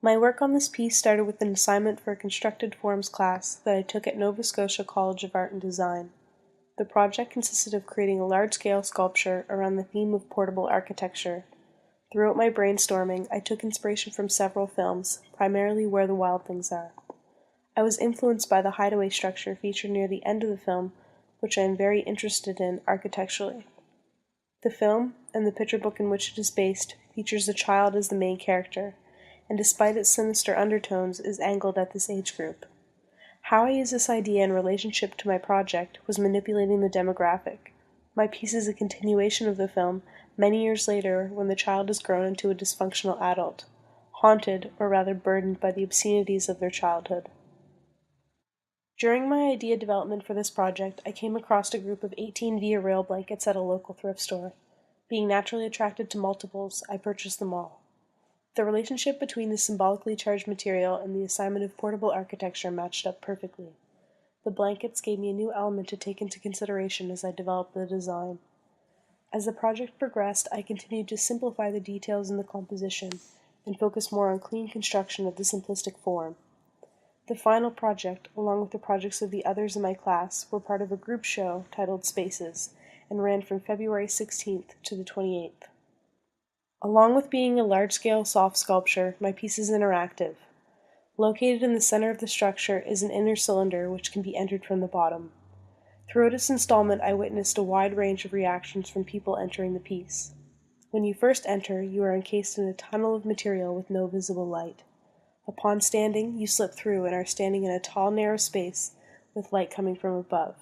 My work on this piece started with an assignment for a constructed forms class that I took at Nova Scotia College of Art and Design. The project consisted of creating a large-scale sculpture around the theme of portable architecture. Throughout my brainstorming, I took inspiration from several films, primarily Where the Wild Things Are. I was influenced by the hideaway structure featured near the end of the film, which I am very interested in architecturally. The film, and the picture book in which it is based, features a child as the main character, and despite its sinister undertones, is angled at this age group. How I use this idea in relationship to my project was manipulating the demographic. My piece is a continuation of the film, many years later, when the child has grown into a dysfunctional adult, haunted, or rather burdened by the obscenities of their childhood. During my idea development for this project, I came across a group of 18 Via Rail blankets at a local thrift store. Being naturally attracted to multiples, I purchased them all. The relationship between the symbolically charged material and the assignment of portable architecture matched up perfectly. The blankets gave me a new element to take into consideration as I developed the design. As the project progressed, I continued to simplify the details in the composition and focus more on clean construction of the simplistic form. The final project, along with the projects of the others in my class, were part of a group show titled Spaces and ran from February 16th to the 28th. Along with being a large-scale soft sculpture, my piece is interactive. Located in the center of the structure is an inner cylinder which can be entered from the bottom. Throughout its installment, I witnessed a wide range of reactions from people entering the piece. When you first enter, you are encased in a tunnel of material with no visible light. Upon standing, you slip through and are standing in a tall, narrow space with light coming from above.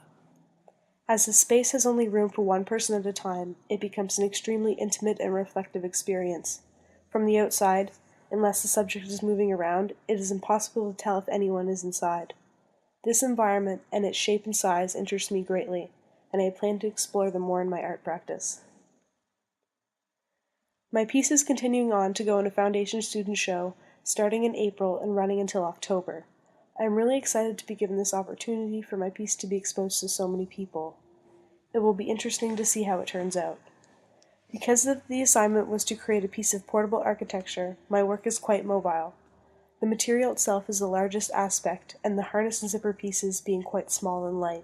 As the space has only room for one person at a time, it becomes an extremely intimate and reflective experience. From the outside, unless the subject is moving around, it is impossible to tell if anyone is inside. This environment and its shape and size interest me greatly, and I plan to explore them more in my art practice. My piece is continuing on to go in a foundation student show, starting in April and running until October. I am really excited to be given this opportunity for my piece to be exposed to so many people. It will be interesting to see how it turns out. Because the assignment was to create a piece of portable architecture, my work is quite mobile. The material itself is the largest aspect, and the harness and zipper pieces being quite small and light.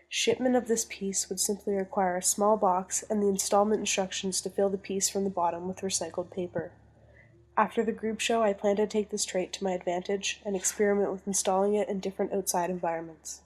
Shipment of this piece would simply require a small box and the installment instructions to fill the piece from the bottom with recycled paper. After the group show, I plan to take this trait to my advantage and experiment with installing it in different outside environments.